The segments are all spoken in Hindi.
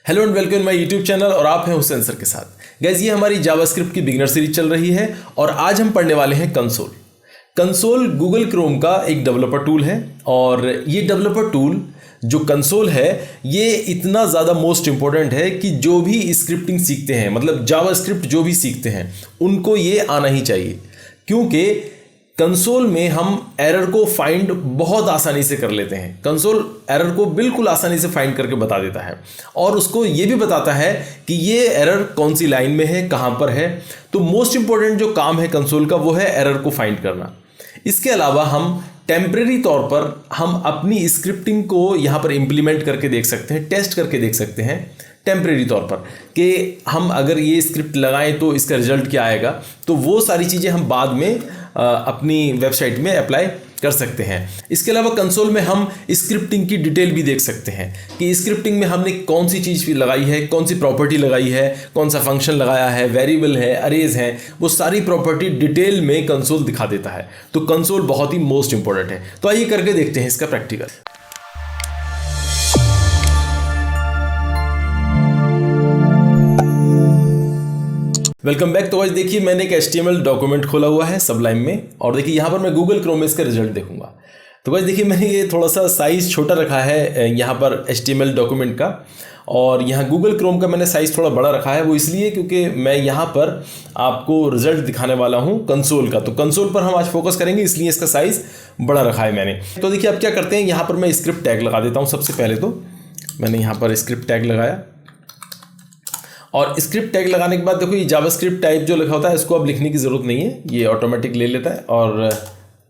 Hello and welcome my YouTube channel और आप हैं हुसैन सर के साथ। गाइस ये हमारी जावास्क्रिप्ट की बिगिनर सीरीज चल रही है और आज हम पढ़ने वाले हैं कंसोल। कंसोल गूगल क्रोम का एक डेवलपर टूल है और ये डेवलपर टूल जो कंसोल है ये इतना ज़्यादा मोस्ट इंपॉर्टेंट है कि जो भी स्क्रिप्टिंग सीखते हैं, मतलब जावास्क्रिप्ट जो भी सीखते हैं, उनको ये आना ही चाहिए, क्योंकि कंसोल में हम एरर को फाइंड बहुत आसानी से कर लेते हैं। कंसोल एरर को बिल्कुल आसानी से फाइंड करके बता देता है और उसको ये भी बताता है कि ये एरर कौन सी लाइन में है, कहाँ पर है। तो मोस्ट इंपॉर्टेंट जो काम है कंसोल का वो है एरर को फाइंड करना। इसके अलावा हम टेम्परेरी तौर पर हम अपनी स्क्रिप्टिंग को यहाँ पर इम्प्लीमेंट करके देख सकते हैं, टेस्ट करके देख सकते हैं टेम्परेरी तौर पर कि हम अगर ये स्क्रिप्ट लगाएं तो इसका रिजल्ट क्या आएगा। तो वो सारी चीज़ें हम बाद में अपनी वेबसाइट में अप्लाई कर सकते हैं। इसके अलावा कंसोल में हम स्क्रिप्टिंग की डिटेल भी देख सकते हैं कि स्क्रिप्टिंग में हमने कौन सी चीज़ लगाई है, कौन सी प्रॉपर्टी लगाई है, कौन सा फंक्शन लगाया है, वेरिएबल है, अरेज है, वो सारी प्रॉपर्टी डिटेल में कंसोल दिखा देता है। तो कंसोल बहुत ही मोस्ट इंपॉर्टेंट है। तो आइए करके देखते हैं इसका प्रैक्टिकल। Welcome back. तो आज देखिए मैंने एक HTML डॉक्यूमेंट खोला हुआ है सबलाइन में और देखिए यहाँ पर मैं गूगल क्रोम में इसका रिजल्ट देखूंगा। तो आज देखिए मैंने ये थोड़ा सा साइज़ छोटा रखा है यहाँ पर HTML डॉक्यूमेंट का, और यहाँ गूगल क्रोम का मैंने साइज़ थोड़ा बड़ा रखा है। वो इसलिए क्योंकि मैं यहाँ पर आपको रिजल्ट दिखाने वाला हूँ कंसोल का। तो कंसोल पर हम आज फोकस करेंगे, इसलिए इसका साइज़ बड़ा रखा है मैंने। तो देखिए अब क्या करते हैं, यहाँ पर मैं स्क्रिप्ट टैग लगा देता हूँ। सबसे पहले तो मैंने यहाँ पर स्क्रिप्ट टैग लगाया और स्क्रिप्ट टैग लगाने के बाद देखो ये जावास्क्रिप्ट टाइप जो लिखा होता है इसको अब लिखने की ज़रूरत नहीं है, ये ऑटोमेटिक ले लेता है। और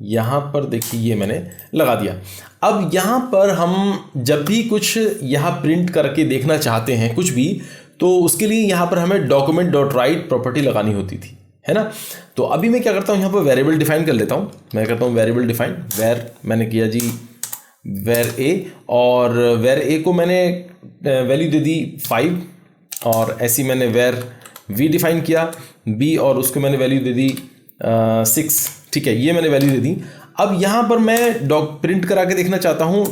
यहाँ पर देखिए ये मैंने लगा दिया। अब यहाँ पर हम जब भी कुछ यहाँ प्रिंट करके देखना चाहते हैं कुछ भी, तो उसके लिए यहाँ पर हमें document.write प्रॉपर्टी लगानी होती थी, है ना। तो अभी मैं क्या करता हूँ, यहाँ पर वेरिएबल डिफाइन कर लेता हूँ। मैं करता हूँ वेरिएबल डिफाइन, वेर मैंने किया जी वेर ए, और वेर ए को मैंने वैल्यू दे दी 5 और ऐसी मैंने वेर वी डिफाइन किया बी और उसको मैंने वैल्यू दे दी 6। ठीक है, ये मैंने वैल्यू दे दी। अब यहाँ पर मैं प्रिंट करा के देखना चाहता हूँ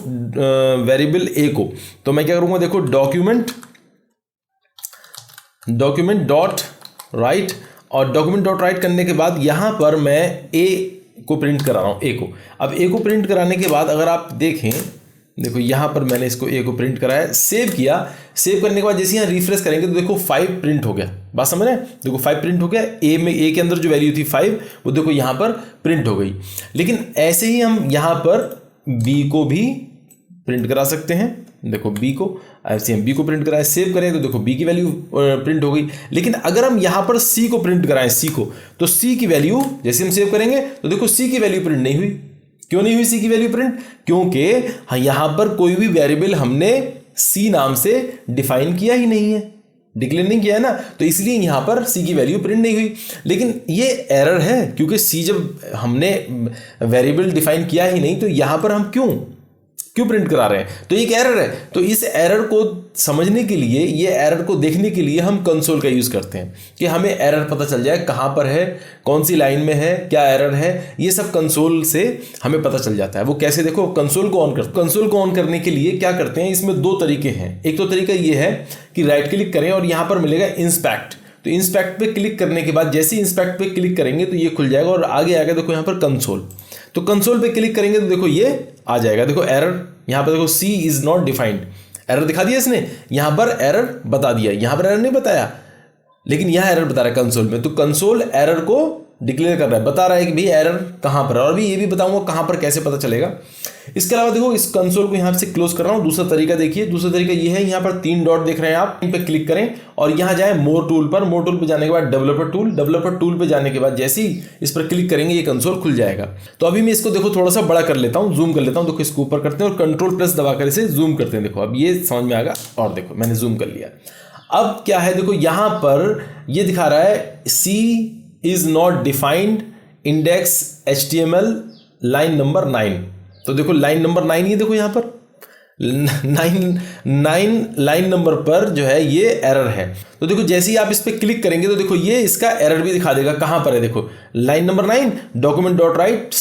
वेरिएबल ए को। तो मैं क्या करूँगा, देखो डॉक्यूमेंट डॉट राइट, और डॉक्यूमेंट डॉट राइट करने के बाद यहाँ पर मैं ए को प्रिंट करा रहा हूँ, ए को। अब ए को प्रिंट कराने के बाद अगर आप देखें, देखो यहाँ पर मैंने इसको ए को प्रिंट कराया, सेव किया। सेव करने के बाद जैसे यहाँ रिफ्रेश करेंगे तो देखो 5 प्रिंट हो गया। बात समझ रहे हैं, देखो 5 प्रिंट हो गया। ए के अंदर जो वैल्यू थी 5 वो देखो यहाँ पर प्रिंट हो गई। लेकिन ऐसे ही हम यहाँ पर बी को भी प्रिंट करा सकते हैं। देखो बी को ऐसे हम बी को प्रिंट कराएं, सेव करें तो देखो बी की वैल्यू प्रिंट हो गई। लेकिन अगर हम यहाँ पर सी को प्रिंट कराएं, सी को, तो सी की वैल्यू जैसे हम सेव करेंगे तो देखो सी की वैल्यू प्रिंट नहीं हुई। क्यों नहीं हुई सी की वैल्यू प्रिंट? क्योंकि यहाँ पर कोई भी वेरिएबल हमने सी नाम से डिफाइन किया ही नहीं है, डिक्लेयर नहीं किया है ना, तो इसलिए यहाँ पर सी की वैल्यू प्रिंट नहीं हुई। लेकिन ये एरर है, क्योंकि सी जब हमने वेरिएबल डिफाइन किया ही नहीं तो यहाँ पर हम क्यों प्रिंट करा रहे हैं, तो एक एरर है। तो इस एरर को समझने के लिए, ये एरर को देखने के लिए हम कंसोल का यूज़ करते हैं कि हमें एरर पता चल जाए कहाँ पर है, कौन सी लाइन में है, क्या एरर है, ये सब कंसोल से हमें पता चल जाता है। वो कैसे, देखो कंसोल को ऑन करने के लिए क्या करते हैं, इसमें 2 तरीके हैं। एक तो तरीका ये है कि राइट क्लिक करें और यहाँ पर मिलेगा इंस्पेक्ट। तो इंस्पेक्ट पे क्लिक करने के बाद जैसे ही इंस्पेक्ट पे क्लिक करेंगे तो ये खुल जाएगा और आगे आएगा देखो यहाँ पर कंसोल। तो कंसोल पे क्लिक करेंगे तो देखो ये आ जाएगा। देखो एरर यहाँ पर देखो सी इज नॉट डिफाइंड, एरर दिखा दिया इसने, यहाँ पर एरर बता दिया। यहाँ पर एरर नहीं बताया लेकिन यहाँ एरर बता रहा है कंसोल में। तो कंसोल एरर को डिक्लेयर कर रहा है, बता रहा है कि भाई एरर कहाँ पर है। और अभी ये भी बताऊंगा कहाँ पर कैसे पता चलेगा। इसके अलावा देखो इस कंसोल को यहाँ से क्लोज कर रहा हूँ। दूसरा तरीका देखिए, दूसरा तरीका ये है, यहाँ पर 3 डॉट देख रहे हैं आप, इन पे क्लिक करें और यहाँ जाए मोर टूल पर। मोर टूल पे जाने के बाद डेवलपर टूल पे जाने के बाद जैसे ही इस पर क्लिक करेंगे ये कंसोल खुल जाएगा। तो अभी मैं इसको देखो थोड़ा सा बड़ा कर लेता हूँ, जूम कर लेता हूँ। देखो इसको ऊपर करते हैं और कंट्रोल+ दबाकर इसे जूम करते हैं। देखो अब ये समझ में आ गया और देखो मैंने जूम कर लिया। अब क्या है, देखो यहाँ पर ये दिखा रहा है C is not defined index HTML line number 9। तो देखो लाइन नंबर 9, ये देखो यहाँ पर 9 लाइन नंबर पर जो है ये एरर है। तो देखो जैसे ही आप इस पर क्लिक करेंगे तो देखो ये इसका एरर भी दिखा देगा। कहाँ पर है, देखो लाइन नंबर 9 document.write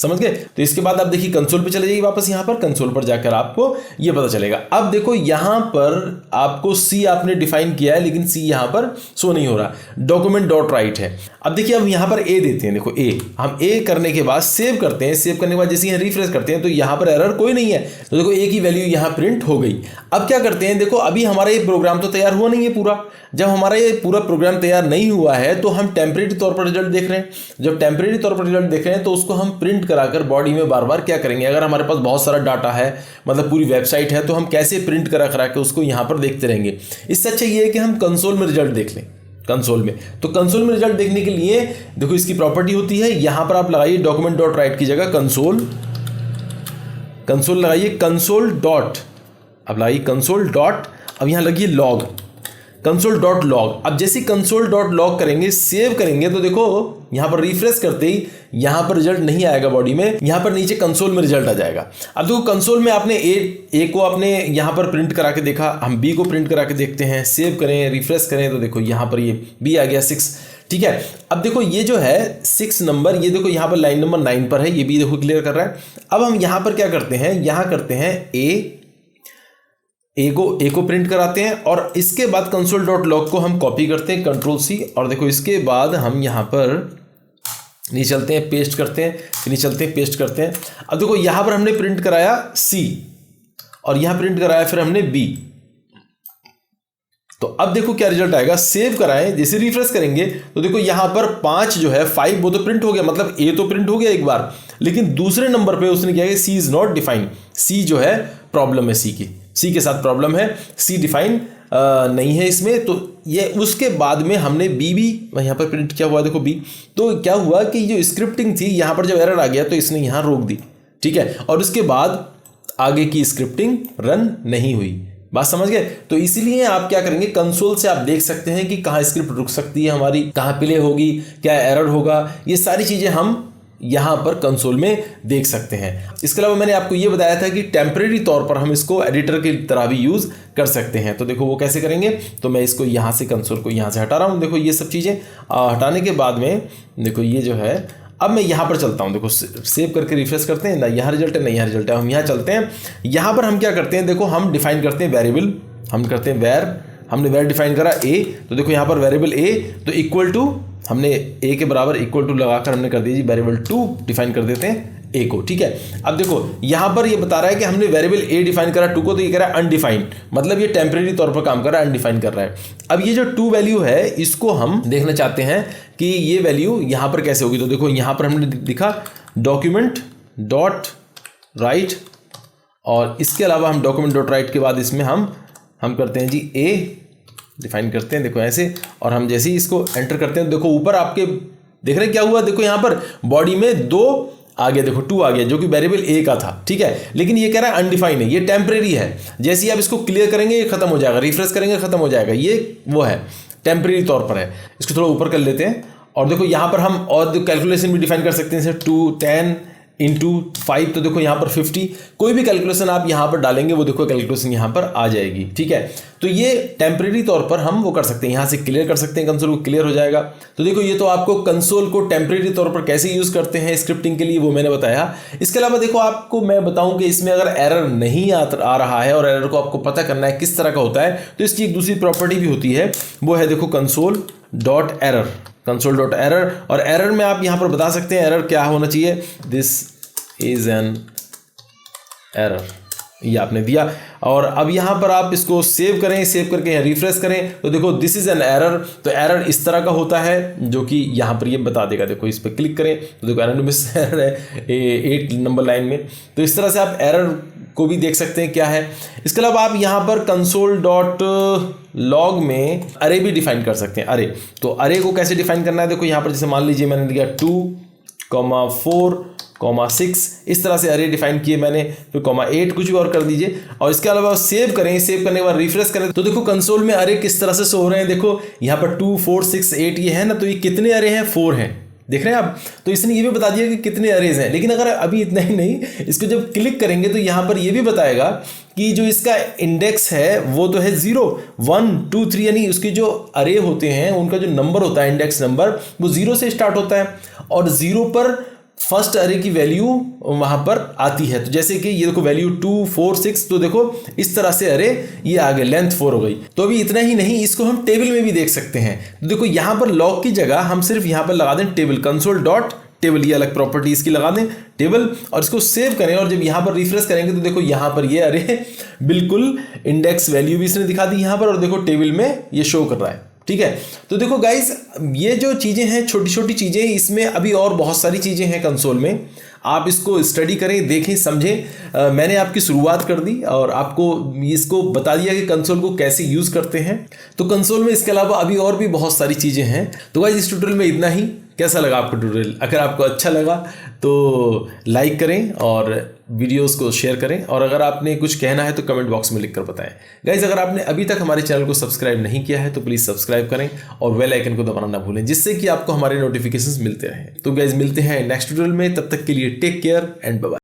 समझ गए। तो इसके बाद आप देखिए कंसोल पे चले जाइए वापस, यहाँ पर कंसोल पर जाकर आपको ये पता चलेगा। अब देखो यहाँ पर आपको सी आपने डिफाइन किया है, लेकिन सी यहाँ पर शो नहीं हो रहा, डॉक्यूमेंट डॉट राइट है। अब देखिए हम यहाँ पर ए देते हैं, देखो ए, हम ए करने के बाद सेव करते हैं, सेव करने के बाद जैसे यहाँ रिफ्रेश करते हैं तो यहाँ पर एरर कोई नहीं है, तो देखो ए की वैल्यू यहाँ प्रिंट हो गई। अब क्या करते हैं, देखो अभी हमारा ये प्रोग्राम तो तैयार हुआ नहीं है पूरा। जब हमारा ये पूरा प्रोग्राम तैयार नहीं हुआ है तो हम टेम्परेरी तौर पर रिजल्ट देख रहे हैं। जब टेम्परेरी तौर पर रिजल्ट देख रहे हैं तो उसको हम प्रिंट कराकर बॉडी में बार बार क्या करेंगे, अगर हमारे पास बहुत सारा डाटा है, मतलब पूरी वेबसाइट है, तो हम कैसे प्रिंट करा के उसको यहाँ पर देखते रहेंगे। इससे अच्छा ये है कि हम कंसोल में रिजल्ट देख लें, कंसोल में। तो कंसोल में रिजल्ट देखने के लिए देखो इसकी प्रॉपर्टी होती है, यहाँ पर आप लगाइए डॉक्यूमेंट डॉट राइट की जगह कंसोल, कंसोल लगाइए, कंसोल डॉट, अब लगाइए कंसोल डॉट, अब यहाँ लगिए लॉग, कंसोल डॉट लॉग। अब जैसे कंसोल डॉट लॉग करेंगे, सेव करेंगे, तो देखो यहाँ पर रिफ्रेश करते ही यहाँ पर रिजल्ट नहीं आएगा बॉडी में, यहाँ पर नीचे कंसोल में रिजल्ट आ जाएगा। अब देखो कंसोल में आपने ए को आपने यहाँ पर प्रिंट करा के देखा, हम बी को प्रिंट करा के देखते हैं, सेव करें, रिफ्रेश करें, तो देखो यहाँ पर ये बी आ गया 6, ठीक है। अब देखो ये जो है 6 नंबर, ये देखो यहाँ पर लाइन नंबर 9 पर है, ये भी देखो क्लियर कर रहा है। अब हम यहाँ पर क्या करते हैं, यहाँ करते हैं ए को प्रिंट कराते हैं, और इसके बाद कंसोल डॉट लॉग को हम कॉपी करते हैं, कंट्रोल सी, और देखो इसके बाद हम यहाँ पर नीचे चलते हैं, पेस्ट करते हैं, फिर नीचे चलते हैं, पेस्ट करते हैं। अब देखो यहाँ पर हमने प्रिंट कराया सी, और यहाँ प्रिंट कराया फिर हमने बी, तो अब देखो क्या रिजल्ट आएगा, सेव कराएं, जैसे रिफ्रेश करेंगे तो देखो यहाँ पर 5 जो है 5 वो तो प्रिंट हो गया, मतलब ए तो प्रिंट हो गया एक बार, लेकिन दूसरे नंबर पे उसने क्या है, सी इज नॉट डिफाइंड, सी जो है प्रॉब्लम है, सी के साथ प्रॉब्लम है, सी डिफाइन नहीं है इसमें। तो ये उसके बाद में हमने बी भी यहाँ पर प्रिंट किया हुआ, देखो बी। तो क्या हुआ कि जो स्क्रिप्टिंग थी यहाँ पर जब एरर आ गया तो इसने यहाँ रोक दी, ठीक है, और उसके बाद आगे की स्क्रिप्टिंग रन नहीं हुई। बात समझ गए। तो इसीलिए आप क्या करेंगे, कंसोल से आप देख सकते हैं कि कहाँ स्क्रिप्ट रुक सकती है हमारी, कहाँ प्ले होगी, क्या एरर होगा, ये सारी चीज़ें हम यहाँ पर कंसोल में देख सकते हैं। इसके अलावा मैंने आपको ये बताया था कि टेम्परेरी तौर पर हम इसको एडिटर की तरह भी यूज़ कर सकते हैं। तो देखो वो कैसे करेंगे, तो मैं इसको यहाँ से कंसोल को यहाँ से हटा रहा हूँ। देखो ये सब चीज़ें हटाने के बाद में देखो ये जो है, अब मैं यहाँ पर चलता हूँ, देखो सेव करके रिफ्रेश करते हैं, ना यहाँ रिजल्ट है ना यहाँ रिजल्ट है, हम यहाँ चलते हैं। यहाँ पर हम क्या करते हैं, देखो हम डिफाइन करते हैं वेरिएबल, हम करते हैं वेर, हमने वेर डिफाइन करा ए, तो देखो यहाँ पर वेरिएबल ए तो इक्वल टू, हमने ए के बराबर इक्वल टू लगाकर हमने कर दीजिए वेरिएबल 2 डिफाइन कर देते हैं ए को, ठीक है। अब देखो यहाँ पर ये बता रहा है कि हमने वेरिएबल ए डिफाइन करा 2 को, तो ये कह रहा है अनडिफाइंड, मतलब ये टेम्परेरी तौर पर काम कर रहा है, अनडिफाइन कर रहा है। अब ये जो 2 वैल्यू है इसको हम देखना चाहते हैं कि ये वैल्यू यहाँ पर कैसे होगी। तो देखो यहाँ पर हमने दिखा डॉक्यूमेंट डॉट राइट, और इसके अलावा हम डॉक्यूमेंट डॉट राइट के बाद इसमें हम करते हैं जी ए डिफाइन करते हैं, देखो ऐसे, और हम जैसे ही इसको एंटर करते हैं देखो ऊपर आपके देख रहे हैं क्या हुआ, देखो यहाँ पर बॉडी में 2 आ गया, देखो 2 आ गया जो कि वेरिएबल ए का था, ठीक है। लेकिन ये कह रहा है अनडिफाइंड है, ये टेम्परेरी है, जैसे ही आप इसको क्लियर करेंगे ये खत्म हो जाएगा, रिफ्रेश करेंगे खत्म हो जाएगा, ये वो है टेम्परेरी तौर पर है। इसको थोड़ा ऊपर कर लेते हैं, और देखो यहाँ पर हम और कैलकुलेशन भी डिफाइन कर सकते हैं, जैसे 2 10 इंटू 5, तो देखो यहाँ पर 50, कोई भी कैलकुलेशन आप यहाँ पर डालेंगे वो देखो कैलकुलेशन यहाँ पर आ जाएगी, ठीक है। तो ये टेम्परेरी तौर पर हम वो कर सकते हैं, यहाँ से क्लियर कर सकते हैं, कंसोल को क्लियर हो जाएगा। तो देखो ये तो आपको कंसोल को टेम्परेरी तौर पर कैसे यूज़ करते हैं स्क्रिप्टिंग के लिए वो मैंने बताया। इसके अलावा देखो आपको मैं बताऊँ कि इसमें अगर एरर नहीं आ रहा है और एरर को आपको पता करना है किस तरह का होता है, तो इसकी एक दूसरी प्रॉपर्टी भी होती है, वो है देखो console dot error, console dot error. और एरर में आप यहाँ पर बता सकते हैं एरर क्या होना चाहिए, दिस इज एन एरर, ये आपने दिया। और अब यहाँ पर आप इसको सेव करें, सेव करके यहाँ रिफ्रेश करें, तो देखो दिस इज एन एरर। तो एरर इस तरह का होता है जो कि यहाँ पर ये बता देगा, देखो इस पर क्लिक करें तो देखो एनोनिमस एरर है 8 नंबर लाइन में। तो इस तरह से आप एरर को भी देख सकते हैं क्या है। इसके अलावा आप यहाँ पर कंसोल डॉट लॉग में अरे भी डिफाइन कर सकते हैं, अरे। तो अरे को कैसे डिफाइन करना है, देखो यहाँ पर जैसे मान लीजिए मैंने दिया 2,4,6, इस तरह से अरे डिफाइन किए मैंने, फिर ,8 कुछ भी और कर दीजिए। और इसके अलावा सेव करें, सेव करने के बाद रिफ्रेश करें तो देखो कंसोल में अरे किस तरह से शो हो रहे हैं। देखो यहाँ पर 2 4 6 8 ये है ना, तो ये कितने अरे हैं, 4 हैं, देख रहे हैं आप। तो इसने ये भी बता दिया कि कितने अरेज हैं। लेकिन अगर अभी इतना ही नहीं, इसको जब क्लिक करेंगे तो यहाँ पर ये भी बताएगा कि जो इसका इंडेक्स है वो तो है 0 1 2 3, यानी उसके जो अरे होते हैं उनका जो नंबर होता है इंडेक्स नंबर वो 0 से स्टार्ट होता है, और 0 पर फर्स्ट अरे की वैल्यू वहां पर आती है। तो जैसे कि ये देखो वैल्यू 2 4 6, तो देखो इस तरह से अरे ये आ गए, लेंथ 4 हो गई। तो अभी इतना ही नहीं, इसको हम टेबल में भी देख सकते हैं। तो देखो यहां पर लॉग की जगह हम सिर्फ यहां पर लगा दें टेबल, कंसोल डॉट टेबल, ये अलग प्रॉपर्टी इसकी लगा दें टेबल, और इसको सेव करें। और जब यहां पर रिफ्रेश करेंगे तो देखो यहां पर ये अरे बिल्कुल इंडेक्स वैल्यू भी इसने दिखा दी यहां पर, और देखो टेबल में ये शो कर रहा है। ठीक है, तो देखो गाइज ये जो चीज़ें हैं, छोटी छोटी चीज़ें, इसमें अभी और बहुत सारी चीज़ें हैं कंसोल में। आप इसको स्टडी करें, देखें, समझें। मैंने आपकी शुरुआत कर दी और आपको इसको बता दिया कि कंसोल को कैसे यूज़ करते हैं। तो कंसोल में इसके अलावा अभी और भी बहुत सारी चीज़ें हैं। तो गाइज इस ट्यूटोरियल में इतना ही। कैसा लगा आपको ट्यूटोरियल? अगर आपको अच्छा लगा तो लाइक करें और वीडियोस को शेयर करें, और अगर आपने कुछ कहना है तो कमेंट बॉक्स में लिखकर बताएं। गाइज अगर आपने अभी तक हमारे चैनल को सब्सक्राइब नहीं किया है तो प्लीज़ सब्सक्राइब करें और बेल आइकन को दबाना ना भूलें, जिससे कि आपको हमारे नोटिफिकेशंस मिलते रहें। तो गाइज मिलते हैं नेक्स्ट ट्यूटोरियल में, तब तक के लिए take care and bye bye.